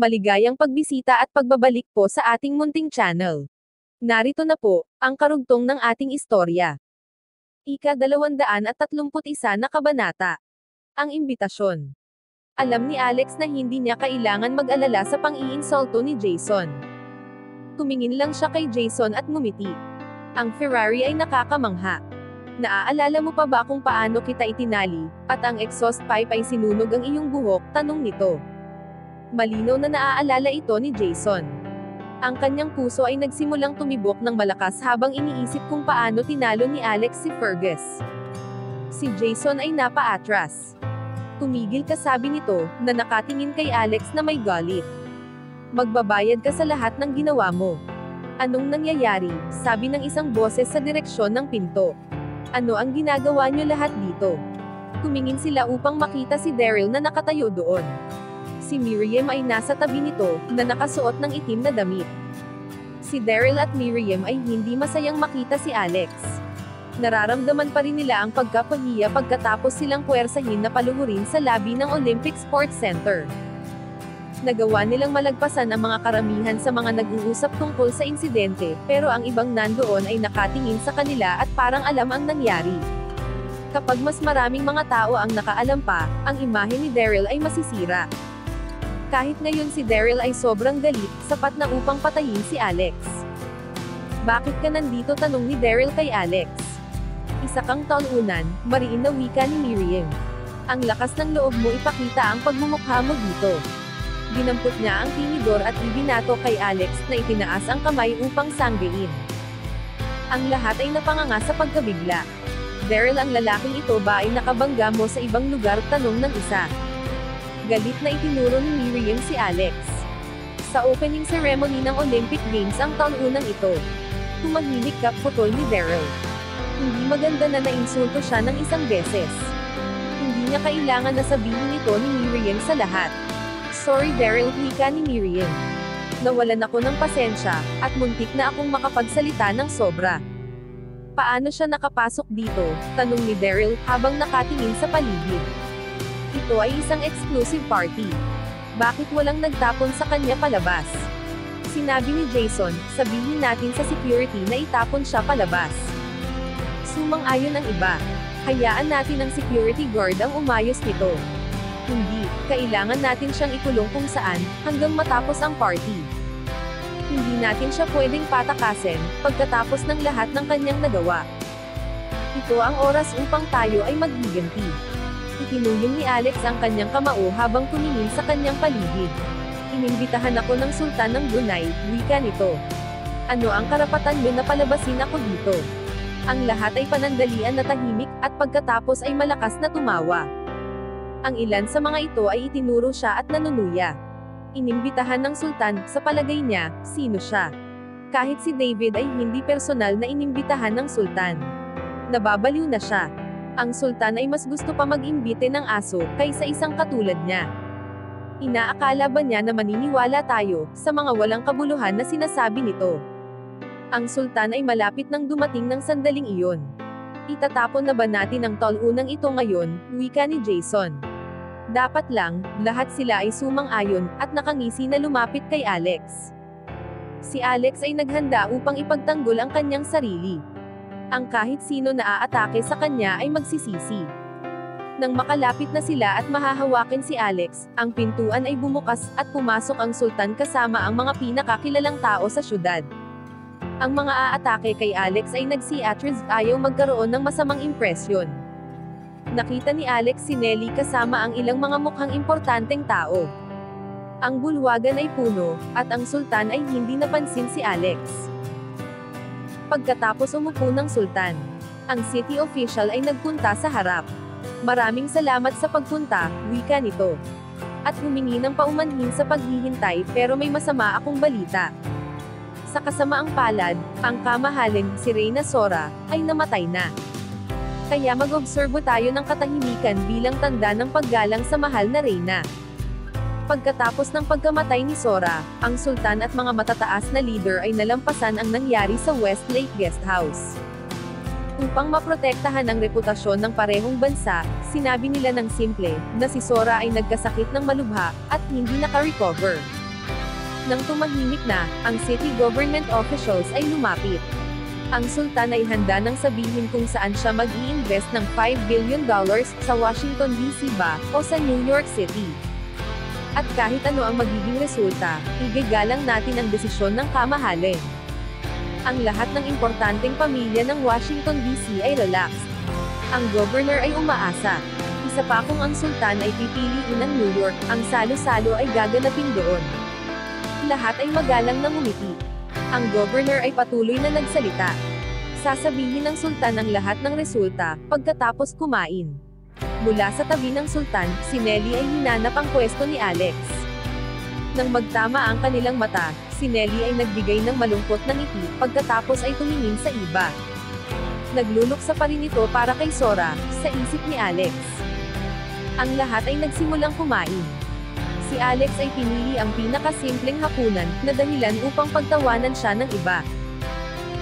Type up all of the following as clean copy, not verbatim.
Maligayang pagbisita at pagbabalik po sa ating munting channel. Narito na po, ang karugtong ng ating istorya. Ika-231 na kabanata. Ang imbitasyon. Alam ni Alex na hindi niya kailangan mag-alala sa pang-iinsulto ni Jason. Tumingin lang siya kay Jason at ngumiti. Ang Ferrari ay nakakamangha. Naaalala mo pa ba kung paano kita itinali, at ang exhaust pipe ay sinunog ang iyong buhok? Tanong nito. Malinaw na naaalala ito ni Jason. Ang kanyang puso ay nagsimulang tumibok ng malakas habang iniisip kung paano tinalo ni Alex si Fergus. Si Jason ay napaatras. Tumigil ka, sabi nito, na nakatingin kay Alex na may galit. Magbabayad ka sa lahat ng ginawa mo. Anong nangyayari? Sabi ng isang boses sa direksyon ng pinto. Ano ang ginagawa niyo lahat dito? Tumingin sila upang makita si Daryl na nakatayo doon. Si Miriam ay nasa tabi nito, na nakasuot ng itim na damit. Si Daryl at Miriam ay hindi masayang makita si Alex. Nararamdaman pa rin nila ang pagkapahiya pagkatapos silang puwersahin na paluhurin sa labi ng Olympic Sports Center. Nagawa nilang malagpasan ang mga karamihan sa mga nag-uusap tungkol sa insidente, pero ang ibang nandoon ay nakatingin sa kanila at parang alam ang nangyari. Kapag mas maraming mga tao ang nakaalam pa, ang imahe ni Daryl ay masisira. Kahit ngayon si Daryl ay sobrang galit, sapat na upang patayin si Alex. Bakit ka nandito? Tanong ni Daryl kay Alex. Isa kang talunan, mariin na wika ni Miriam. Ang lakas ng loob mo, ipakita ang pagmumukha mo dito. Dinampot niya ang tinidor at ibinato kay Alex na itinaas ang kamay upang sanggain. Ang lahat ay napanganga sa pagkabigla. Daryl, ang lalaking ito ba ay nakabangga mo sa ibang lugar? Tanong ng isa. Galit na itinuro ni Miriam si Alex. Sa opening ceremony ng Olympic Games ang taunang ito. Tumahimik ka, putol ni Daryl. Hindi maganda na nainsulto siya ng isang beses. Hindi niya kailangan na sabihin ito ni Miriam sa lahat. Sorry Daryl, wika ni Miriam. Nawalan ako ng pasensya, at muntik na akong makapagsalita ng sobra. Paano siya nakapasok dito? Tanong ni Daryl, habang nakatingin sa paligid. Ito ay isang exclusive party. Bakit walang nagtapon sa kanya palabas? Sinabi ni Jason, sabihin natin sa security na itapon siya palabas. Sumang-ayon ang iba. Hayaan natin ang security guard ang umayos nito. Hindi, kailangan natin siyang ikulong kung saan, hanggang matapos ang party. Hindi natin siya pwedeng patakasin, pagkatapos ng lahat ng kanyang nagawa. Ito ang oras upang tayo ay maghiganti. Itinuyong ni Alex ang kanyang kamao habang tumingin sa kanyang paligid. Inimbitahan ako ng Sultan ng Brunei, wika nito. Ano ang karapatan mo na palabasin ako dito? Ang lahat ay panandalian na tahimik, at pagkatapos ay malakas na tumawa. Ang ilan sa mga ito ay itinuro siya at nanunuya. Inimbitahan ng Sultan, sa palagay niya, sino siya? Kahit si David ay hindi personal na inimbitahan ng Sultan. Nababaliw na siya. Ang Sultan ay mas gusto pa mag-imbite ng aso, kaysa isang katulad niya. Inaakala ba niya na maniniwala tayo, sa mga walang kabuluhan na sinasabi nito? Ang Sultan ay malapit nang dumating ng sandaling iyon. Itatapon na ba natin ang talunang ito ngayon, wika ni Jason. Dapat lang, lahat sila ay sumang-ayon, at nakangisi na lumapit kay Alex. Si Alex ay naghanda upang ipagtanggol ang kanyang sarili. Ang kahit sino na aatake sa kanya ay magsisisi. Nang makalapit na sila at mahahawakin si Alex, ang pintuan ay bumukas, at pumasok ang Sultan kasama ang mga pinakakilalang tao sa syudad. Ang mga aatake kay Alex ay nagsiatris, ayaw magkaroon ng masamang impresyon. Nakita ni Alex si Nelly kasama ang ilang mga mukhang importanteng tao. Ang bulwagan ay puno, at ang Sultan ay hindi napansin si Alex. Pagkatapos umupo ng Sultan, ang city official ay nagpunta sa harap. Maraming salamat sa pagpunta, wika nito. At humingi ng paumanhin sa paghihintay, pero may masama akong balita. Sa kasamaang palad, ang kamahalin, si Reyna Sora, ay namatay na. Kaya mag-obserbo tayo ng katahimikan bilang tanda ng paggalang sa mahal na Reyna. Pagkatapos ng pagkamatay ni Sora, ang Sultan at mga matataas na leader ay nalampasan ang nangyari sa Westlake Guest House. Upang maprotektahan ang reputasyon ng parehong bansa, sinabi nila ng simple, na si Sora ay nagkasakit ng malubha, at hindi naka-recover. Nang tumahimik na, ang city government officials ay lumapit. Ang sultan ay handa nang sabihin kung saan siya mag-i-invest ng $5 billion sa Washington DC ba, o sa New York City. At kahit ano ang magiging resulta, igagalang natin ang desisyon ng kamahalan. Ang lahat ng importanteng pamilya ng Washington DC ay relaxed. Ang governor ay umaasa. Isa pa kung ang sultan ay pipiliin ng New York, ang salo-salo ay gaganapin doon. Lahat ay magalang na ngumiti. Ang governor ay patuloy na nagsalita. Sasabihin ng sultan ang lahat ng resulta, pagkatapos kumain. Mula sa tabi ng sultan, si Nelly ay hinanap ang pwesto ni Alex. Nang magtama ang kanilang mata, si Nelly ay nagbigay ng malungkot na ngiti, pagkatapos ay tumingin sa iba. Nagluluksa pa rin ito para kay Sora, sa isip ni Alex. Ang lahat ay nagsimulang kumain. Si Alex ay pinili ang pinakasimpleng hapunan, na dahilan upang pagtawanan siya ng iba.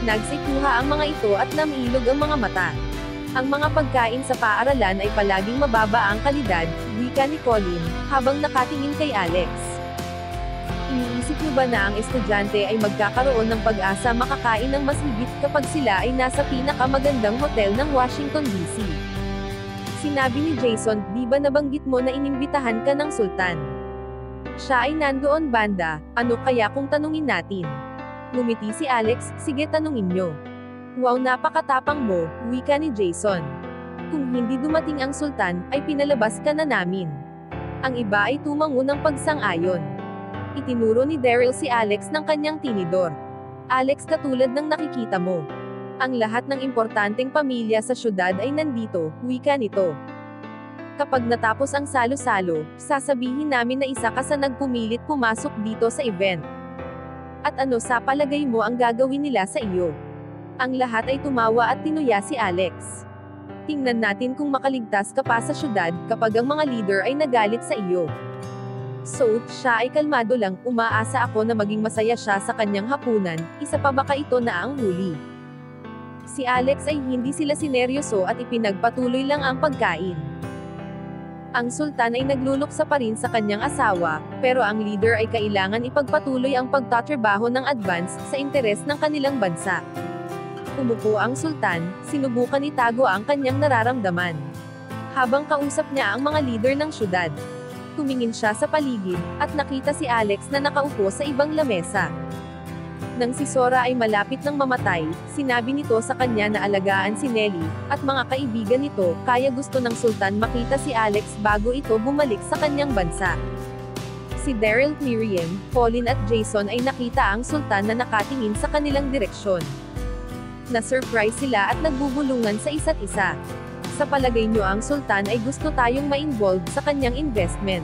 Nagsikuha ang mga ito at namilog ang mga mata. Ang mga pagkain sa paaralan ay palaging mababa ang kalidad, wika ni Colin, habang nakatingin kay Alex. Iniisip niyo ba na ang estudyante ay magkakaroon ng pag-asa makakain ng mas higit kapag sila ay nasa pinakamagandang hotel ng Washington DC? Sinabi ni Jason, di ba nabanggit mo na inimbitahan ka ng sultan? Siya ay nandoon banda, ano kaya kung tanungin natin? Ngumiti si Alex, sige tanungin nyo. Wow, napakatapang mo, wika ni Jason. Kung hindi dumating ang sultan, ay pinalabas ka na namin. Ang iba ay tumango ng pagsang-ayon. Itinuro ni Daryl si Alex ng kanyang tinidor. Alex, katulad ng nakikita mo. Ang lahat ng importanteng pamilya sa syudad ay nandito, wika nito. Kapag natapos ang salo-salo, sasabihin namin na isa ka sa nagpumilit pumasok dito sa event. At ano sa palagay mo ang gagawin nila sa iyo? Ang lahat ay tumawa at tinuya si Alex. Tingnan natin kung makaligtas ka pa sa syudad, kapag ang mga leader ay nagalit sa iyo. So, siya ay kalmado lang, umaasa ako na maging masaya siya sa kanyang hapunan, isa pa baka ito na ang huli. Si Alex ay hindi sila sineryoso at ipinagpatuloy lang ang pagkain. Ang sultan ay nagluluksa pa rin sa kanyang asawa, pero ang leader ay kailangan ipagpatuloy ang pagtatrabaho ng advance sa interes ng kanilang bansa. Umupo ang sultan, sinubukan itago ang kanyang nararamdaman. Habang kausap niya ang mga leader ng syudad, tumingin siya sa paligid, at nakita si Alex na nakaupo sa ibang lamesa. Nang si Sora ay malapit ng mamatay, sinabi nito sa kanya na alagaan si Nelly, at mga kaibigan nito, kaya gusto ng sultan makita si Alex bago ito bumalik sa kanyang bansa. Si Daryl, Miriam, Colin at Jason ay nakita ang sultan na nakatingin sa kanilang direksyon. Na-surprise sila at nagbubulungan sa isa't isa. Sa palagay nyo ang sultan ay gusto tayong ma-involve sa kanyang investment?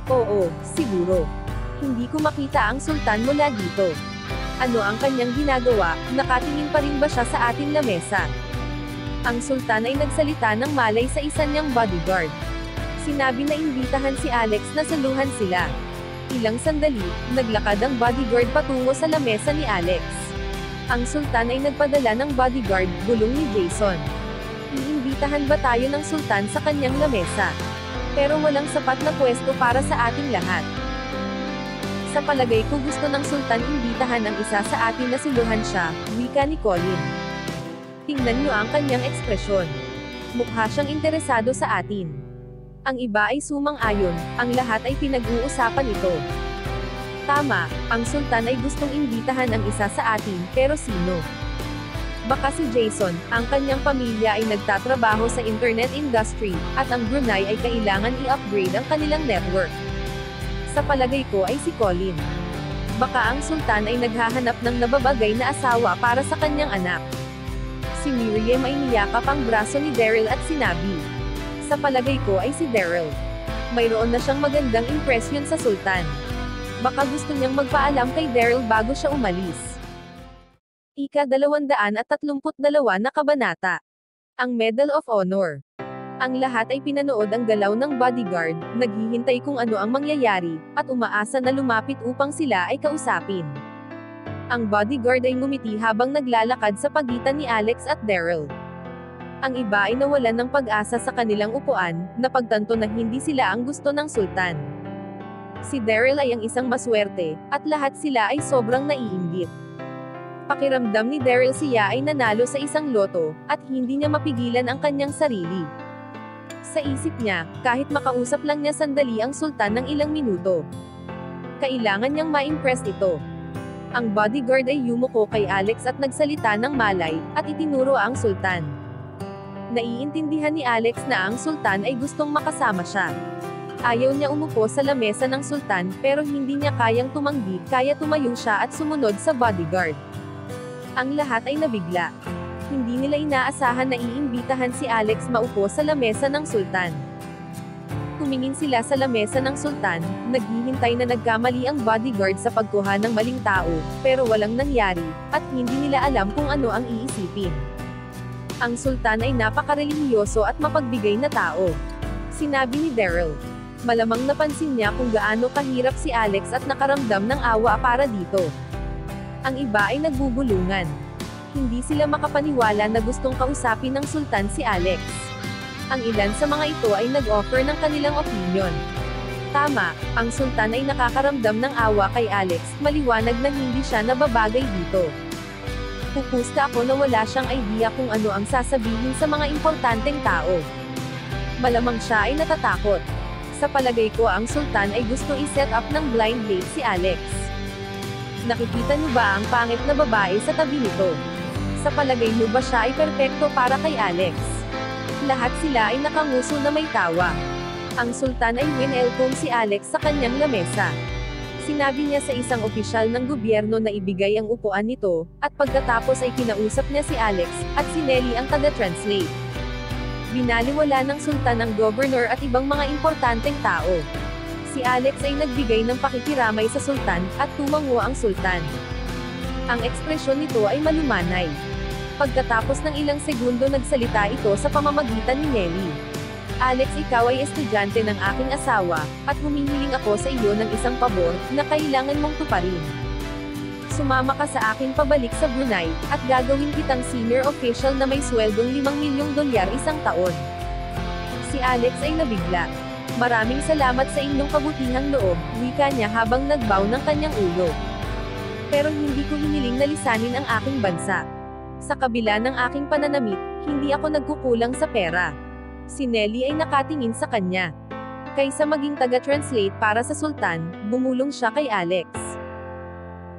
Oo, siguro. Hindi ko makita ang sultan mula dito. Ano ang kanyang ginagawa, nakatingin pa rin ba siya sa ating lamesa? Ang sultan ay nagsalita ng malay sa isa niyang bodyguard. Sinabi na imbitahan si Alex na saluhan sila. Ilang sandali, naglakad ang bodyguard patungo sa lamesa ni Alex. Ang sultan ay nagpadala ng bodyguard, bulong ni Jason. Iimbitahan ba tayo ng sultan sa kanyang lamesa? Pero walang sapat na pwesto para sa ating lahat. Sa palagay ko gusto ng sultan imbitahan ang isa sa atin na siluhan siya, wika ni Colin. Tingnan nyo ang kanyang ekspresyon. Mukha siyang interesado sa atin. Ang iba ay sumang-ayon, ang lahat ay pinag-uusapan ito. Tama, ang sultan ay gustong imbitahan ang isa sa atin, pero sino? Baka si Jason, ang kanyang pamilya ay nagtatrabaho sa internet industry, at ang Brunei ay kailangan i-upgrade ang kanilang network. Sa palagay ko ay si Colin. Baka ang sultan ay naghahanap ng nababagay na asawa para sa kanyang anak. Si Miriam ay niyakap ang braso ni Daryl at sinabi. Sa palagay ko ay si Daryl. Mayroon na siyang magandang impresyon sa sultan. Baka gusto niyang magpaalam kay Daryl bago siya umalis. Ika-232 na kabanata. Ang Medal of Honor. Ang lahat ay pinanood ang galaw ng bodyguard, naghihintay kung ano ang mangyayari, at umaasa na lumapit upang sila ay kausapin. Ang bodyguard ay ngumiti habang naglalakad sa pagitan ni Alex at Daryl. Ang iba ay nawalan ng pag-asa sa kanilang upuan, napagtanto na hindi sila ang gusto ng sultan. Si Daryl ay ang isang maswerte, at lahat sila ay sobrang naiinggit. Pakiramdam ni Daryl siya ay nanalo sa isang loto, at hindi niya mapigilan ang kanyang sarili. Sa isip niya, kahit makausap lang niya sandali ang sultan ng ilang minuto, kailangan niyang ma-impress ito. Ang bodyguard ay yumuko kay Alex at nagsalita ng malay, at itinuro ang sultan. Naiintindihan ni Alex na ang sultan ay gustong makasama siya. Ayaw niya umupo sa lamesa ng sultan, pero hindi niya kayang tumanggi, kaya tumayo siya at sumunod sa bodyguard. Ang lahat ay nabigla. Hindi nila inaasahan na iimbitahan si Alex maupo sa lamesa ng sultan. Tumingin sila sa lamesa ng sultan, naghihintay na nagkamali ang bodyguard sa pagkuha ng maling tao, pero walang nangyari, at hindi nila alam kung ano ang iisipin. Ang sultan ay napakarelihiyoso at mapagbigay na tao. Sinabi ni Daryl. Malamang napansin niya kung gaano kahirap si Alex at nakaramdam ng awa para dito. Ang iba ay nagbubulungan. Hindi sila makapaniwala na gustong kausapin ng sultan si Alex. Ang ilan sa mga ito ay nag-offer ng kanilang opinion. Tama, ang sultan ay nakakaramdam ng awa kay Alex, maliwanag na hindi siya nababagay dito. Pupusta ako na wala siyang idea kung ano ang sasabihin sa mga importanteng tao. Malamang siya ay natatakot. Sa palagay ko ang sultan ay gusto i-set up ng blind date si Alex. Nakikita niyo ba ang pangit na babae sa tabi nito? Sa palagay niyo ba siya ay perpekto para kay Alex? Lahat sila ay nakanguso na may tawa. Ang sultan ay winelcome si Alex sa kanyang lamesa. Sinabi niya sa isang opisyal ng gobyerno na ibigay ang upuan nito, at pagkatapos ay kinausap niya si Alex, at si Nelly ang taga-translate. Binaliwala ng sultan ang governor at ibang mga importanteng tao. Si Alex ay nagbigay ng pakikiramay sa sultan, at tumango ang sultan. Ang ekspresyon nito ay malumanay. Pagkatapos ng ilang segundo nagsalita ito sa pamamagitan ni Nelly. Alex, ikaw ay estudyante ng aking asawa, at humihiling ako sa iyo ng isang pabor, na kailangan mong tuparin. Sumama ka sa akin pabalik sa Brunei, at gagawin kitang senior official na may sweldong $5 milyong isang taon. Si Alex ay nabigla. Maraming salamat sa inyong kabutihang loob, wika niya habang nagbaw ng kanyang ulo. Pero hindi ko hiniling na lisanin ang aking bansa. Sa kabila ng aking pananamit, hindi ako nagkukulang sa pera. Si Nelly ay nakatingin sa kanya. Kaysa maging taga-translate para sa sultan, bumulong siya kay Alex.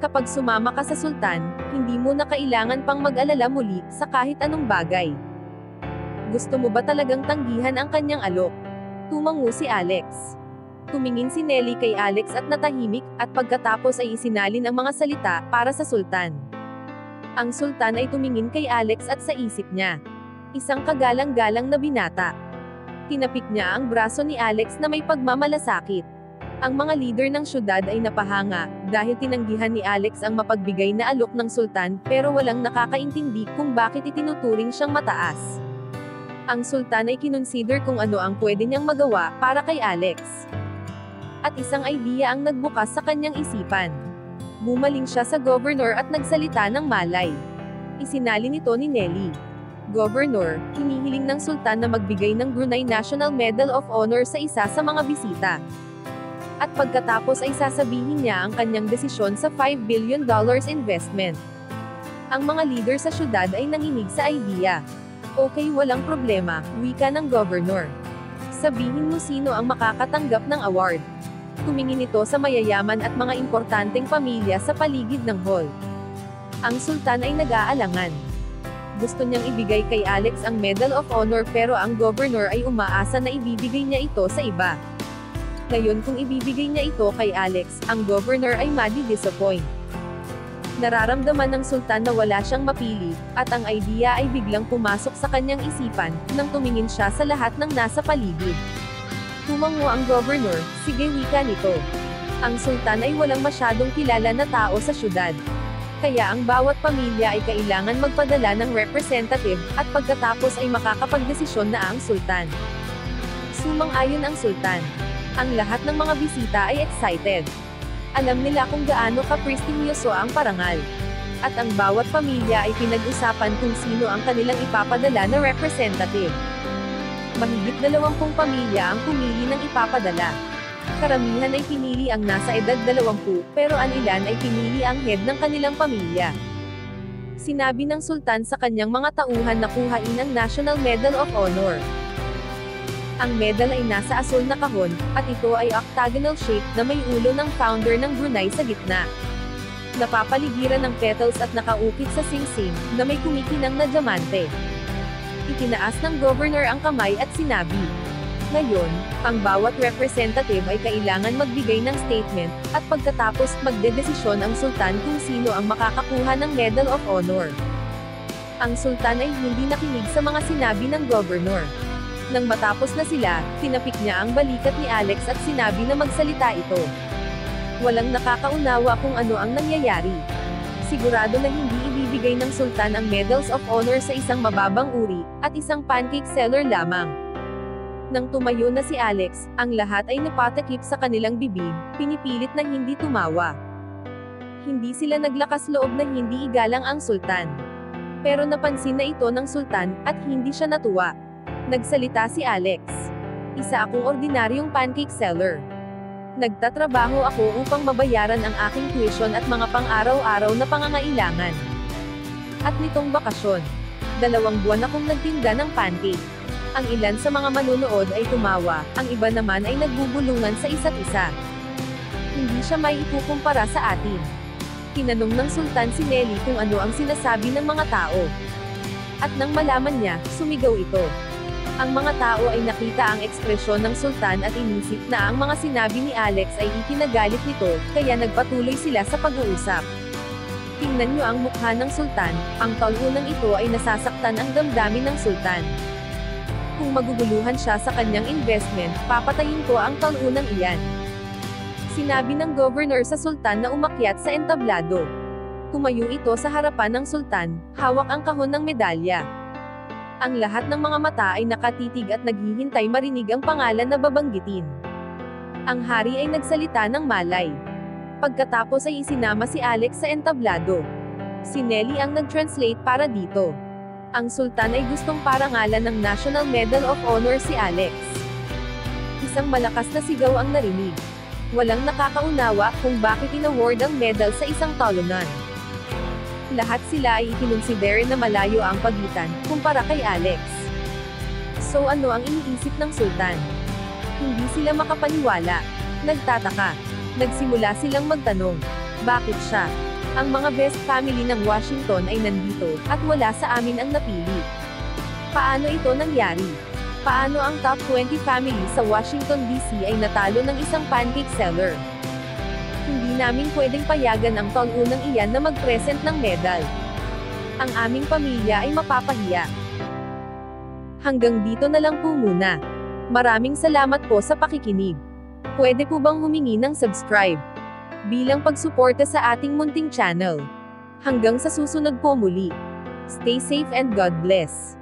Kapag sumama ka sa sultan, hindi mo na kailangan pang mag-alala muli sa kahit anong bagay. Gusto mo ba talagang tanggihan ang kanyang alok? Tumango si Alex. Tumingin si Nelly kay Alex at natahimik, at pagkatapos ay isinalin ang mga salita para sa sultan. Ang sultan ay tumingin kay Alex at sa isip niya. Isang kagalang-galang na binata. Tinapik niya ang braso ni Alex na may pagmamalasakit. Ang mga leader ng syudad ay napahanga, dahil tinanggihan ni Alex ang mapagbigay na alok ng sultan, pero walang nakakaintindi kung bakit itinuturing siyang mataas. Ang sultan ay kinonsider kung ano ang pwede niyang magawa para kay Alex. At isang idea ang nagbukas sa kanyang isipan. Bumaling siya sa governor at nagsalita ng malay. Isinalin ito ni Nelly. Governor, hinihiling ng sultan na magbigay ng Brunei National Medal of Honor sa isa sa mga bisita. At pagkatapos ay sasabihin niya ang kanyang desisyon sa $5 billion investment. Ang mga leader sa syudad ay nanginig sa idea. Okay, walang problema, wika ng governor. Sabihin mo sino ang makakatanggap ng award. Tumingin ito sa mayayaman at mga importanteng pamilya sa paligid ng hall. Ang sultan ay nag-aalangan. Gusto niyang ibigay kay Alex ang Medal of Honor pero ang governor ay umaasa na ibibigay niya ito sa iba. Ngayon kung ibibigay niya ito kay Alex, ang governor ay madi-disappoint. Nararamdaman ng sultan na wala siyang mapili, at ang idea ay biglang pumasok sa kanyang isipan, nang tumingin siya sa lahat ng nasa paligid. Tumango ang governor, sige wika nito. Ang sultan ay walang masyadong kilala na tao sa syudad. Kaya ang bawat pamilya ay kailangan magpadala ng representative, at pagkatapos ay makakapagdesisyon na ang sultan. Sumang-ayon ang sultan. Ang lahat ng mga bisita ay excited. Alam nila kung gaano ka-prestigyoso ang parangal. At ang bawat pamilya ay pinag-usapan kung sino ang kanilang ipapadala na representative. Mahigit 20 pamilya ang pumili ng ipapadala. Karamihan ay pinili ang nasa edad 20, pero ang ilan ay pinili ang head ng kanilang pamilya. Sinabi ng sultan sa kanyang mga tauhan na kuhain ang National Medal of Honor. Ang medal ay nasa asul na kahon, at ito ay octagonal shape na may ulo ng founder ng Brunei sa gitna. Napapaligiran ng petals at nakaukit sa singsing, na may kumikinang na diamante. Itinaas ng governor ang kamay at sinabi, "Ngayon, ang bawat representative ay kailangan magbigay ng statement, at pagkatapos magdedesisyon ang sultan kung sino ang makakakuha ng Medal of Honor." Ang sultan ay hindi nakinig sa mga sinabi ng governor. Nang matapos na sila, tinapik niya ang balikat ni Alex at sinabi na magsalita ito. Walang nakakaunawa kung ano ang nangyayari. Sigurado na hindi ibibigay ng sultan ang Medals of Honor sa isang mababang uri, at isang pancake seller lamang. Nang tumayo na si Alex, ang lahat ay napatakip sa kanilang bibig, pinipilit na hindi tumawa. Hindi sila naglakas loob na hindi igalang ang sultan. Pero napansin na ito ng sultan, at hindi siya natuwa. Nagsalita si Alex. "Isa akong ordinaryong pancake seller. Nagtatrabaho ako upang mabayaran ang aking tuition at mga pang-araw-araw na pangangailangan. At nitong bakasyon, 2 buwan akong nagtinda ng pancake." Ang ilan sa mga manunood ay tumawa, ang iba naman ay nagbubulungan sa isa't isa. Hindi siya may ikukumpara sa atin. Tinanong ng sultan si Nelly kung ano ang sinasabi ng mga tao. At nang malaman niya, sumigaw ito. Ang mga tao ay nakita ang ekspresyon ng sultan at inisip na ang mga sinabi ni Alex ay ikinagalit nito, kaya nagpatuloy sila sa pag-uusap. Tingnan niyo ang mukha ng sultan, ang taunang ito ay nasasaktan ang damdamin ng sultan. Kung maguguluhan siya sa kanyang investment, papatayin ko ang taunang iyan. Sinabi ng governor sa sultan na umakyat sa entablado. Tumayo ito sa harapan ng sultan, hawak ang kahon ng medalya. Ang lahat ng mga mata ay nakatitig at naghihintay marinig ang pangalan na babanggitin. Ang hari ay nagsalita ng malay. Pagkatapos ay isinama si Alex sa entablado. Si Nelly ang nag-translate para dito. Ang sultan ay gustong parangalan ng National Medal of Honor si Alex. Isang malakas na sigaw ang narinig. Walang nakakaunawa kung bakit inaward ang medal sa isang talunan. Lahat sila ay ikinonsidere na malayo ang pagitan, kumpara kay Alex. So ano ang iniisip ng sultan? Hindi sila makapaniwala. Nagtataka. Nagsimula silang magtanong. Bakit siya? Ang mga best family ng Washington ay nandito, at wala sa amin ang napili. Paano ito nangyari? Paano ang top 20 family sa Washington DC ay natalo ng isang pancake seller? Hindi namin pwedeng payagan ang taunang iyan na mag-present ng medal. Ang aming pamilya ay mapapahiya. Hanggang dito na lang po muna. Maraming salamat po sa pakikinig. Pwede po bang humingi ng subscribe? Bilang pagsuporta sa ating munting channel. Hanggang sa susunod po muli. Stay safe and God bless.